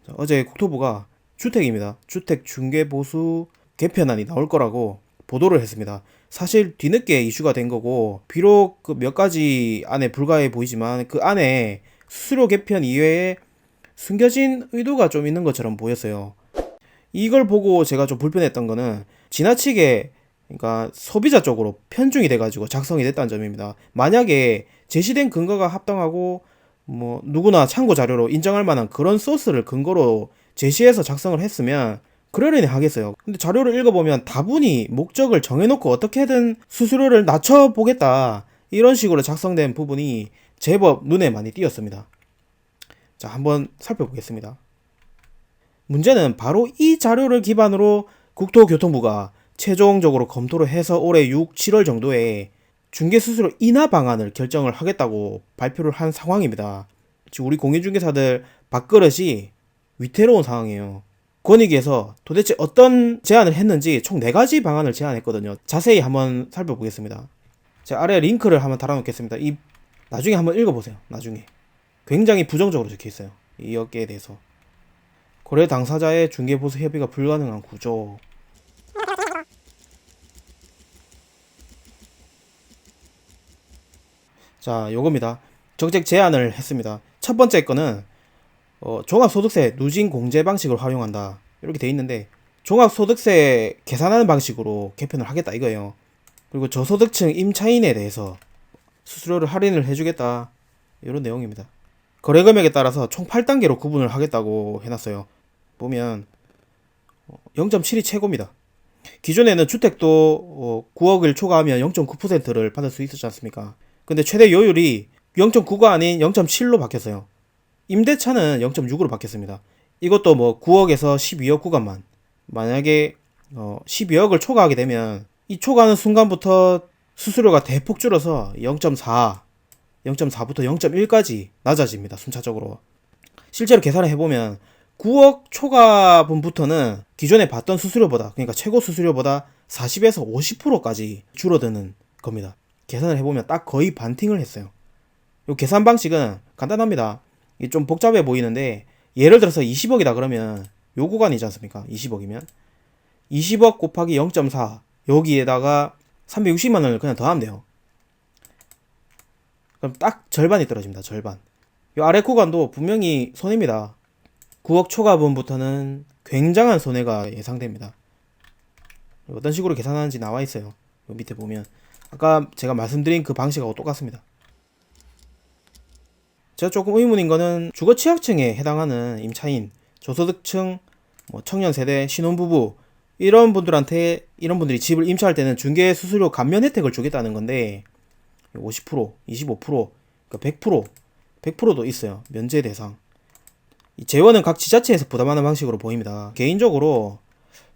자, 어제 국토부가 주택입니다. 주택 중개 보수 개편안이 나올 거라고 보도를 했습니다. 사실 뒤늦게 이슈가 된 거고, 비록 그 몇 가지 안에 불가해 보이지만 그 안에 수수료 개편 이외에 숨겨진 의도가 좀 있는 것처럼 보였어요. 이걸 보고 제가 좀 불편했던 거는 지나치게, 그러니까 소비자 쪽으로 편중이 돼가지고 작성이 됐다는 점입니다. 만약에 제시된 근거가 합당하고 뭐 누구나 참고 자료로 인정할 만한 그런 소스를 근거로 제시해서 작성을 했으면 그러려니 하겠어요. 근데 자료를 읽어보면 다분히 목적을 정해놓고 어떻게든 수수료를 낮춰보겠다, 이런 식으로 작성된 부분이 제법 눈에 많이 띄었습니다. 자, 한번 살펴보겠습니다. 문제는 바로 이 자료를 기반으로 국토교통부가 최종적으로 검토를 해서 올해 6, 7월 정도에 중개수수료 인하 방안을 결정을 하겠다고 발표를 한 상황입니다. 지금 우리 공인중개사들 밥그릇이 위태로운 상황이에요. 권익위에서 도대체 어떤 제안을 했는지 총 4가지 방안을 제안했거든요. 자세히 한번 살펴보겠습니다. 제가 아래 링크를 한번 달아놓겠습니다. 나중에 한번 읽어보세요. 나중에. 굉장히 부정적으로 적혀 있어요. 이 업계에 대해서. 거래 당사자의 중개보수 협의가 불가능한 구조. 자, 요겁니다. 정책 제안을 했습니다. 첫 번째 거는 종합소득세 누진 공제 방식을 활용한다, 이렇게 돼 있는데, 종합소득세 계산하는 방식으로 개편을 하겠다 이거예요. 그리고 저소득층 임차인에 대해서 수수료를 할인을 해주겠다, 이런 내용입니다. 거래 금액에 따라서 총 8단계로 구분을 하겠다고 해놨어요. 보면 0.7이 최고입니다. 기존에는 주택도 9억을 초과하면 0.9%를 받을 수 있었지 않습니까? 근데 최대 요율이 0.9가 아닌 0.7로 바뀌었어요. 임대차는 0.6으로 바뀌었습니다. 이것도 뭐 9억에서 12억 구간만, 만약에 12억을 초과하게 되면 이 초과하는 순간부터 수수료가 대폭 줄어서 0.4, 0.4부터 0.1까지 낮아집니다. 순차적으로. 실제로 계산을 해보면 9억 초과분부터는 기존에 받던 수수료보다, 그러니까 최고 수수료보다 40에서 50%까지 줄어드는 겁니다. 계산을 해보면 딱 거의 반팅을 했어요. 이 계산 방식은 간단합니다. 이게 좀 복잡해 보이는데, 예를 들어서 20억이다 그러면 요 구간이지 않습니까? 20억이면 20억 곱하기 0.4, 여기에다가 360만 원을 그냥 더하면 돼요. 그럼 딱 절반이 떨어집니다. 절반. 이 아래 구간도 분명히 손해입니다. 9억 초과분부터는 굉장한 손해가 예상됩니다. 어떤 식으로 계산하는지 나와 있어요. 밑에 보면 아까 제가 말씀드린 그 방식하고 똑같습니다. 제가 조금 의문인 거는 주거 취약층에 해당하는 임차인, 저소득층, 뭐 청년 세대, 신혼부부, 이런 분들이 집을 임차할 때는 중개 수수료 감면 혜택을 주겠다는 건데, 50%, 25%, 그러니까 100%도 있어요. 면제 대상. 이 재원은 각 지자체에서 부담하는 방식으로 보입니다. 개인적으로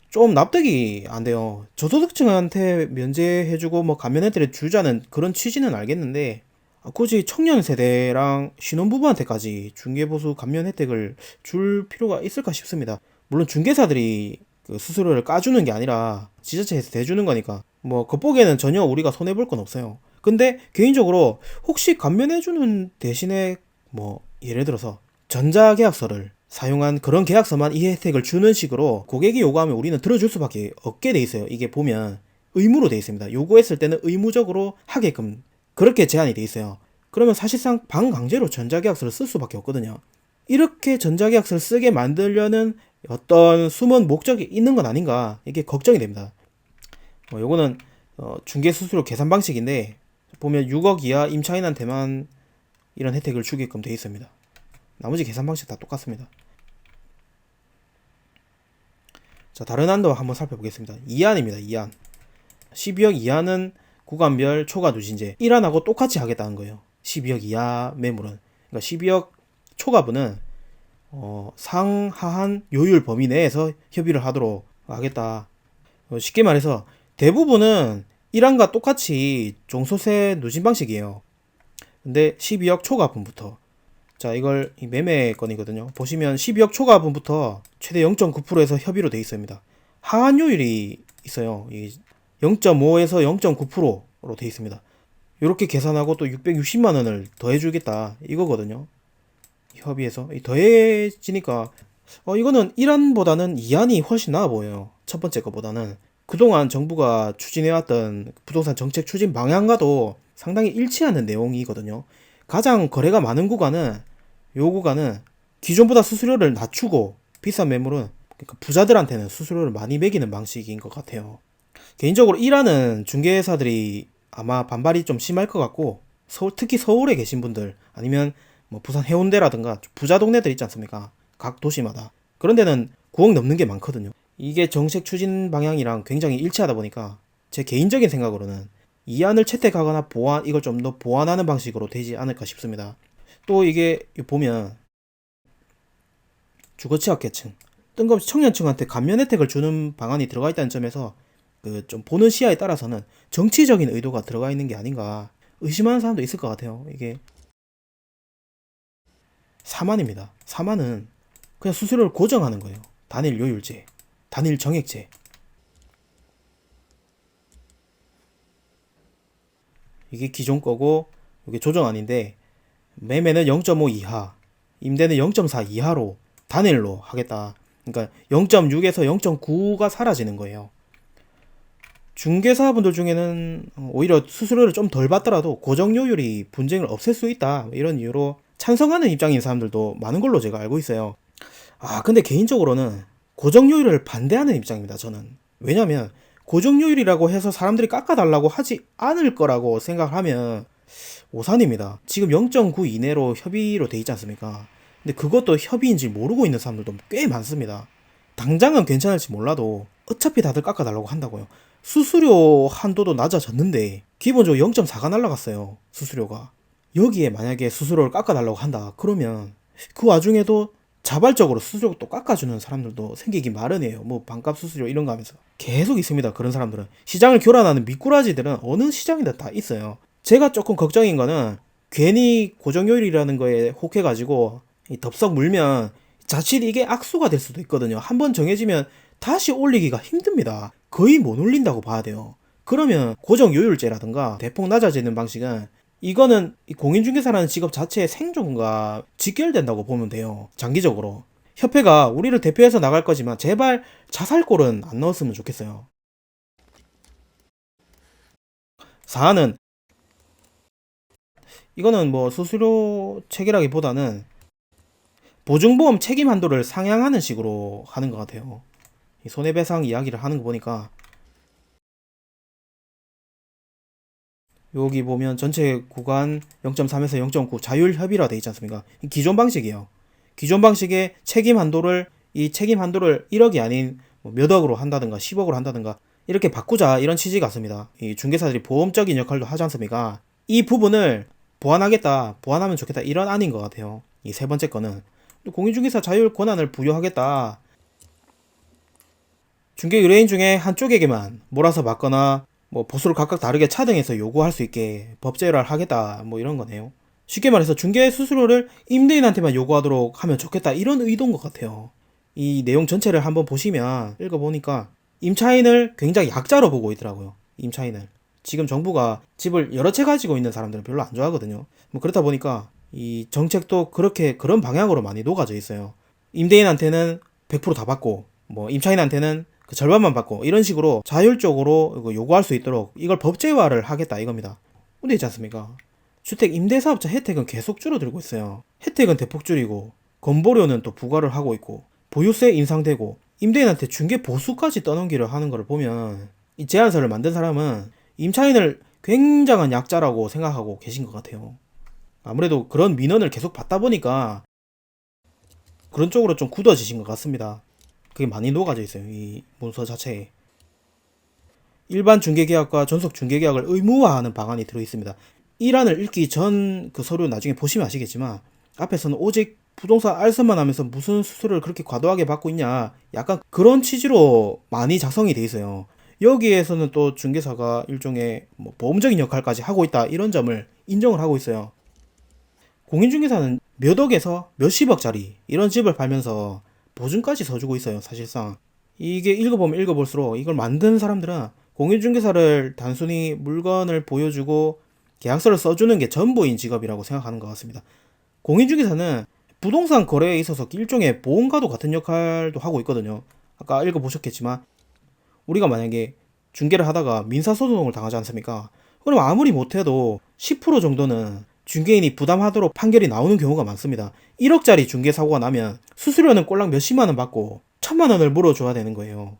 좀 납득이 안 돼요. 저소득층한테 면제해주고 뭐 감면 혜택을 주자는 그런 취지는 알겠는데, 굳이 청년 세대랑 신혼부부한테까지 중개보수 감면 혜택을 줄 필요가 있을까 싶습니다. 물론 중개사들이 그 수수료를 까주는 게 아니라 지자체에서 대주는 거니까 뭐 겉보기에는 전혀 우리가 손해볼 건 없어요. 근데 개인적으로 혹시 감면해주는 대신에 뭐 예를 들어서 전자계약서를 사용한 그런 계약서만 이 혜택을 주는 식으로 고객이 요구하면 우리는 들어줄 수밖에 없게 돼 있어요. 이게 보면 의무로 돼 있습니다. 요구했을 때는 의무적으로 하게끔 그렇게 제한이 돼 있어요. 그러면 사실상 반강제로 전자계약서를 쓸 수밖에 없거든요. 이렇게 전자계약서를 쓰게 만들려는 어떤 숨은 목적이 있는 건 아닌가, 이게 걱정이 됩니다. 요거는 중개수수료 계산 방식인데, 보면 6억 이하 임차인한테만 이런 혜택을 주게끔 돼 있습니다. 나머지 계산 방식 다 똑같습니다. 자, 다른 안도 한번 살펴보겠습니다. 2안입니다. 2안. 12억 이하는 구간별 초과 누진제 1안하고 똑같이 하겠다는 거예요. 12억 이하 매물은. 그러니까 12억 초과분은 상하한 요율 범위 내에서 협의를 하도록 하겠다. 쉽게 말해서 대부분은 1안과 똑같이 종소세 누진 방식이에요. 근데 12억 초과분부터, 자, 이걸 매매 건이거든요. 보시면 12억 초과분부터 최대 0.9%에서 협의로 돼 있습니다. 하한 요율이 있어요. 0.5에서 0.9%로 돼 있습니다. 이렇게 계산하고 또 660만 원을 더해주겠다 이거거든요. 협의해서 더해지니까 이거는 1안보다는 2안이 훨씬 나아 보여요. 첫 번째 거보다는. 그동안 정부가 추진해왔던 부동산 정책 추진 방향과도 상당히 일치하는 내용이거든요. 가장 거래가 많은 구간은 요 구간은 기존보다 수수료를 낮추고 비싼 매물은 그러니까 부자들한테는 수수료를 많이 매기는 방식인 것 같아요. 개인적으로 1안은 중개사들이 아마 반발이 좀 심할 것 같고 특히 서울에 계신 분들 아니면 뭐 부산 해운대라든가 부자 동네들 있지 않습니까? 각 도시마다 그런 데는 9억 넘는 게 많거든요. 이게 정책 추진 방향이랑 굉장히 일치하다 보니까 제 개인적인 생각으로는 이 안을 채택하거나 보완 이걸 좀 더 보완하는 방식으로 되지 않을까 싶습니다. 또 이게 보면 주거취약계층 뜬금없이 청년층한테 감면 혜택을 주는 방안이 들어가 있다는 점에서 그 좀 보는 시야에 따라서는 정치적인 의도가 들어가 있는 게 아닌가 의심하는 사람도 있을 것 같아요. 이게 4만입니다. 4만은 그냥 수수료를 고정하는 거예요. 단일 요율제, 단일 정액제. 이게 기존 거고 이게 조정안인데 매매는 0.5 이하, 임대는 0.4 이하로 단일로 하겠다. 그러니까 0.6에서 0.9가 사라지는 거예요. 중개사분들 중에는 오히려 수수료를 좀 덜 받더라도 고정료율이 분쟁을 없앨 수 있다 이런 이유로 찬성하는 입장인 사람들도 많은 걸로 제가 알고 있어요. 근데 개인적으로는 고정료율을 반대하는 입장입니다. 저는. 왜냐면 고정료율이라고 해서 사람들이 깎아달라고 하지 않을 거라고 생각하면 오산입니다. 지금 0.9 이내로 협의로 돼 있지 않습니까? 근데 그것도 협의인지 모르고 있는 사람들도 꽤 많습니다. 당장은 괜찮을지 몰라도 어차피 다들 깎아달라고 한다고요. 수수료 한도도 낮아졌는데 기본적으로 0.4가 날라갔어요. 수수료가. 여기에 만약에 수수료를 깎아달라고 한다. 그러면 그 와중에도 자발적으로 수수료 또 깎아주는 사람들도 생기기 마련이에요. 뭐 반값 수수료 이런 거 하면서 계속 있습니다. 그런 사람들은. 시장을 교란하는 미꾸라지들은 어느 시장이든 다 있어요. 제가 조금 걱정인 거는 괜히 고정요율이라는 거에 혹해가지고 덥석 물면 자칫 이게 악수가 될 수도 있거든요. 한번 정해지면 다시 올리기가 힘듭니다. 거의 못 올린다고 봐야 돼요. 그러면 고정요율제라든가 대폭 낮아지는 방식은 이거는 공인중개사라는 직업 자체의 생존과 직결된다고 보면 돼요. 장기적으로. 협회가 우리를 대표해서 나갈 거지만 제발 자살골은 안 넣었으면 좋겠어요. 사안은 이거는 뭐 수수료 체계라기보다는 보증보험 책임 한도를 상향하는 식으로 하는 것 같아요. 이 손해배상 이야기를 하는 거 보니까 여기 보면 전체 구간 0.3에서 0.9 자율 협의라 돼 있지 않습니까? 기존 방식이에요. 기존 방식의 책임 한도를 이 책임 한도를 1억이 아닌 몇 억으로 한다든가 10억으로 한다든가 이렇게 바꾸자 이런 취지 같습니다. 이 중개사들이 보험적인 역할도 하지 않습니까? 이 부분을 보완하겠다, 보완하면 좋겠다 이런 안인 것 같아요. 이 세 번째 거는 공인중개사 자율 권한을 부여하겠다. 중개 의뢰인 중에 한쪽에게만 몰아서 받거나 뭐 보수를 각각 다르게 차등해서 요구할 수 있게 법제를 하겠다 뭐 이런 거네요. 쉽게 말해서 중개 수수료를 임대인한테만 요구하도록 하면 좋겠다 이런 의도인 것 같아요. 이 내용 전체를 한번 보시면 읽어보니까 임차인을 굉장히 약자로 보고 있더라고요. 임차인을. 지금 정부가 집을 여러 채 가지고 있는 사람들은 별로 안 좋아하거든요. 뭐 그렇다 보니까 이 정책도 그렇게 그런 방향으로 많이 녹아져 있어요. 임대인한테는 100%다 받고 뭐 임차인한테는 그 절반만 받고 이런 식으로 자율적으로 요구할 수 있도록 이걸 법제화를 하겠다 이겁니다. 근데 있지 않습니까? 주택 임대사업자 혜택은 계속 줄어들고 있어요. 혜택은 대폭 줄이고 건보료는 또 부과를 하고 있고 보유세 인상되고 임대인한테 중개 보수까지 떠넘기를 하는 걸 보면 이 제안서를 만든 사람은 임차인을 굉장한 약자라고 생각하고 계신 것 같아요. 아무래도 그런 민원을 계속 받다 보니까 그런 쪽으로 좀 굳어지신 것 같습니다. 그게 많이 녹아져 있어요. 이 문서 자체에. 일반 중개계약과 전속 중개계약을 의무화하는 방안이 들어있습니다. 1안을 읽기 전 그 서류 나중에 보시면 아시겠지만 앞에서는 오직 부동산 알선만 하면서 무슨 수수료를 그렇게 과도하게 받고 있냐 약간 그런 취지로 많이 작성이 돼 있어요. 여기에서는 또 중개사가 일종의 뭐 보험적인 역할까지 하고 있다 이런 점을 인정을 하고 있어요. 공인중개사는 몇 억에서 몇십억짜리 이런 집을 팔면서 보증까지 서주고 있어요. 사실상 이게 읽어보면 읽어볼수록 이걸 만든 사람들은 공인중개사를 단순히 물건을 보여주고 계약서를 써주는 게 전부인 직업이라고 생각하는 것 같습니다. 공인중개사는 부동산 거래에 있어서 일종의 보험과도 같은 역할도 하고 있거든요. 아까 읽어보셨겠지만 우리가 만약에 중개를 하다가 민사소송을 당하지 않습니까? 그럼 아무리 못해도 10% 정도는 중개인이 부담하도록 판결이 나오는 경우가 많습니다. 1억짜리 중개사고가 나면 수수료는 꼴랑 몇십만 원 받고 1,000만 원을 물어줘야 되는 거예요.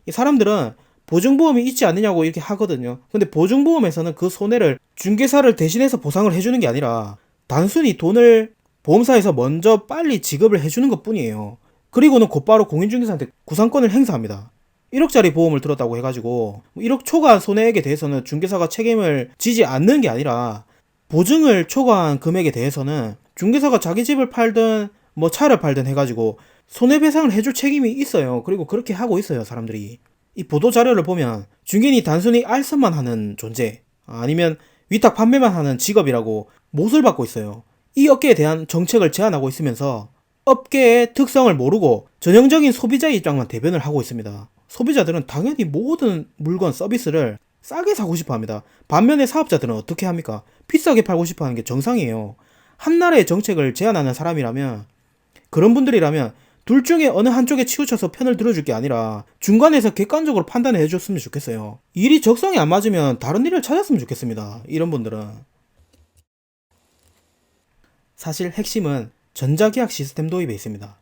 이 사람들은 보증보험이 있지 않느냐고 이렇게 하거든요. 근데 보증보험에서는 그 손해를 중개사를 대신해서 보상을 해주는 게 아니라 단순히 돈을 보험사에서 먼저 빨리 지급을 해주는 것 뿐이에요. 그리고는 곧바로 공인중개사한테 구상권을 행사합니다. 1억짜리 보험을 들었다고 해가지고 1억 초과 손해액에 대해서는 중개사가 책임을 지지 않는 게 아니라 보증을 초과한 금액에 대해서는 중개사가 자기 집을 팔든 뭐 차를 팔든 해가지고 손해배상을 해줄 책임이 있어요. 그리고 그렇게 하고 있어요, 사람들이. 이 보도 자료를 보면 중개인이 단순히 알선만 하는 존재, 아니면 위탁 판매만 하는 직업이라고 못을 받고 있어요. 이 업계에 대한 정책을 제안하고 있으면서 업계의 특성을 모르고 전형적인 소비자의 입장만 대변을 하고 있습니다. 소비자들은 당연히 모든 물건, 서비스를 싸게 사고 싶어 합니다. 반면에 사업자들은 어떻게 합니까? 비싸게 팔고 싶어 하는 게 정상이에요. 한 나라의 정책을 제안하는 사람이라면, 그런 분들이라면 둘 중에 어느 한쪽에 치우쳐서 편을 들어줄 게 아니라 중간에서 객관적으로 판단을 해줬으면 좋겠어요. 일이 적성에 안 맞으면 다른 일을 찾았으면 좋겠습니다. 이런 분들은. 사실 핵심은 전자계약 시스템 도입에 있습니다.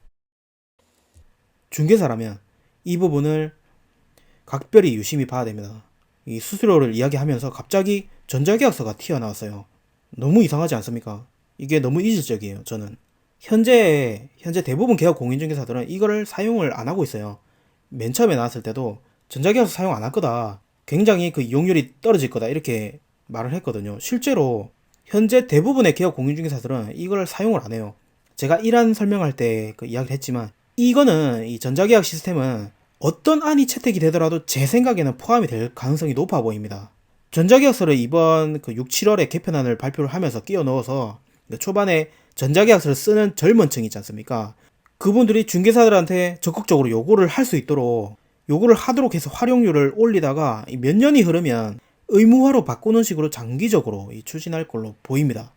중개사라면 이 부분을 각별히 유심히 봐야 됩니다. 이 수수료를 이야기하면서 갑자기 전자계약서가 튀어나왔어요. 너무 이상하지 않습니까? 이게 너무 이질적이에요, 저는. 현재 대부분 계약 공인중개사들은 이거를 사용을 안 하고 있어요. 맨 처음에 나왔을 때도 전자계약서 사용 안 할 거다. 굉장히 그 이용률이 떨어질 거다. 이렇게 말을 했거든요. 실제로 현재 대부분의 계약 공인중개사들은 이걸 사용을 안 해요. 제가 이란 설명할 때 그 이야기를 했지만 이거는 이 전자계약 시스템은 어떤 안이 채택이 되더라도 제 생각에는 포함이 될 가능성이 높아 보입니다. 전자계약서를 이번 그 6, 7월에 개편안을 발표를 하면서 끼워 넣어서 초반에 전자계약서를 쓰는 젊은 층이 있지 않습니까? 그분들이 중개사들한테 적극적으로 요구를 할 수 있도록 요구를 하도록 해서 활용률을 올리다가 몇 년이 흐르면 의무화로 바꾸는 식으로 장기적으로 추진할 걸로 보입니다.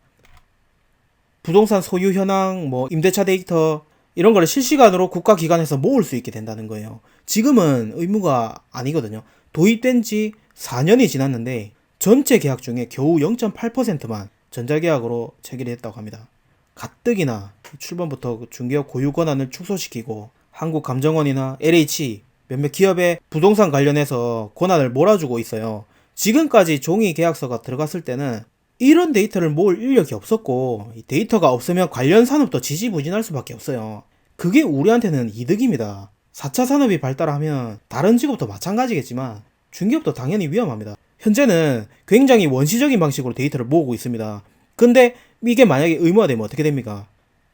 부동산 소유 현황, 뭐 임대차 데이터 이런 거를 실시간으로 국가기관에서 모을 수 있게 된다는 거예요. 지금은 의무가 아니거든요. 도입된 지 4년이 지났는데 전체 계약 중에 겨우 0.8%만 전자계약으로 체결이 됐다고 합니다. 가뜩이나 출범부터 중개업 고유 권한을 축소시키고 한국감정원이나 LH 몇몇 기업의 부동산 관련해서 권한을 몰아주고 있어요. 지금까지 종이 계약서가 들어갔을 때는 이런 데이터를 모을 인력이 없었고 데이터가 없으면 관련 산업도 지지부진할 수밖에 없어요. 그게 우리한테는 이득입니다. 4차 산업이 발달하면 다른 직업도 마찬가지겠지만 중개업도 당연히 위험합니다. 현재는 굉장히 원시적인 방식으로 데이터를 모으고 있습니다. 근데 이게 만약에 의무화되면 어떻게 됩니까?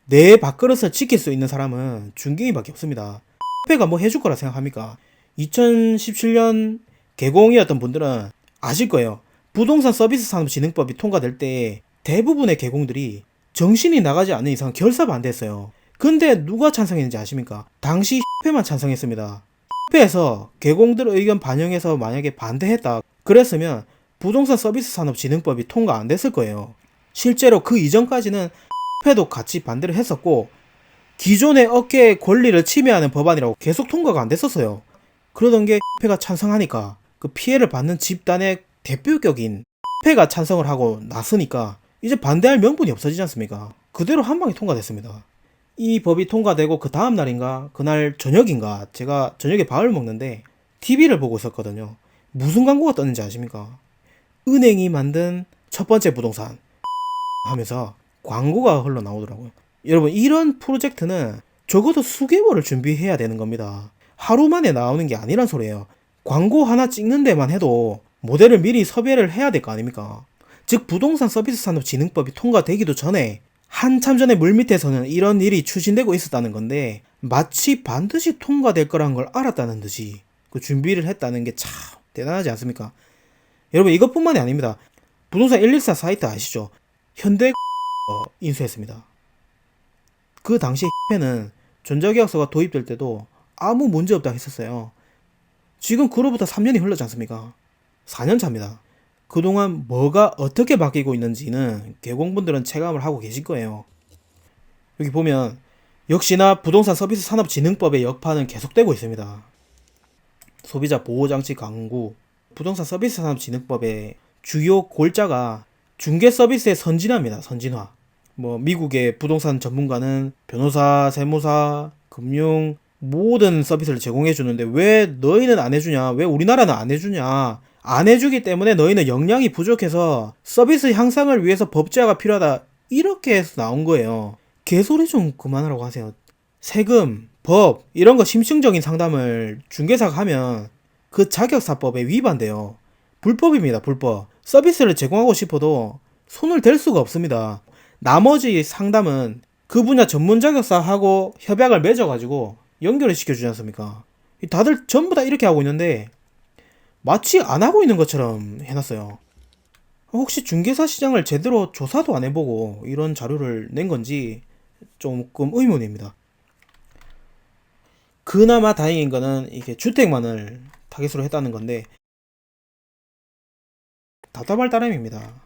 내 밥그릇을 지킬 수 있는 사람은 중개인밖에 없습니다. 회가 뭐 해줄 거라 생각합니까? 2017년 개공이었던 분들은 아실 거예요. 부동산 서비스 산업진흥법이 통과될 때 대부분의 개공들이 정신이 나가지 않는 이상 결사 반대했어요. 근데 누가 찬성했는지 아십니까? 당시 회만 찬성했습니다. 회에서 개공들 의견 반영해서 만약에 반대했다 그랬으면 부동산 서비스 산업진흥법이 통과 안 됐을 거예요. 실제로 그 이전까지는 회도 같이 반대를 했었고 기존의 업계의 권리를 침해하는 법안이라고 계속 통과가 안 됐었어요. 그러던 게 회가 찬성하니까 그 피해를 받는 집단의 대표격인 회가 찬성을 하고 나서니까 이제 반대할 명분이 없어지지 않습니까? 그대로 한 방에 통과됐습니다. 이 법이 통과되고 그 다음 날인가 그날 저녁인가 제가 저녁에 밥을 먹는데 TV를 보고 있었거든요. 무슨 광고가 떴는지 아십니까? 은행이 만든 첫 번째 부동산 하면서 광고가 흘러나오더라고요. 여러분 이런 프로젝트는 적어도 수개월을 준비해야 되는 겁니다. 하루 만에 나오는 게 아니란 소리예요. 광고 하나 찍는 데만 해도 모델을 미리 섭외를 해야 될 거 아닙니까? 즉 부동산 서비스 산업 진흥법이 통과되기도 전에 한참 전에 물밑에서는 이런 일이 추진되고 있었다는 건데 마치 반드시 통과될 거란 걸 알았다는 듯이 그 준비를 했다는 게 참 대단하지 않습니까? 여러분 이것뿐만이 아닙니다. 부동산 114 사이트 아시죠? 현대 인수했습니다. 그 당시 회는 전자계약서가 도입될 때도 아무 문제 없다고 했었어요. 지금 그로부터 3년이 흘렀지 않습니까? 4년 차입니다. 그동안 뭐가 어떻게 바뀌고 있는지는 개공분들은 체감을 하고 계실 거예요. 여기 보면 역시나 부동산 서비스 산업진흥법의 여파는 계속되고 있습니다. 소비자 보호장치 강구, 부동산 서비스 산업진흥법의 주요 골자가 중개 서비스의 선진화입니다. 선진화. 미국의 부동산 전문가는 변호사, 세무사, 금융 모든 서비스를 제공해 주는데 왜 너희는 안 해주냐? 왜 우리나라는 안 해주냐? 안 해주기 때문에 너희는 역량이 부족해서 서비스 향상을 위해서 법제화가 필요하다. 이렇게 해서 나온 거예요. 개소리 좀 그만하라고 하세요. 세금, 법 이런 거 심층적인 상담을 중개사가 하면 그 자격사법에 위반돼요. 불법입니다. 불법. 서비스를 제공하고 싶어도 손을 댈 수가 없습니다. 나머지 상담은 그 분야 전문 자격사하고 협약을 맺어가지고 연결을 시켜주지 않습니까? 다들 전부 다 이렇게 하고 있는데 마치 안 하고 있는 것처럼 해놨어요. 혹시 중개사 시장을 제대로 조사도 안 해보고 이런 자료를 낸 건지 조금 의문입니다. 그나마 다행인 거는 이게 주택만을 타깃으로 했다는 건데 답답할 따름입니다.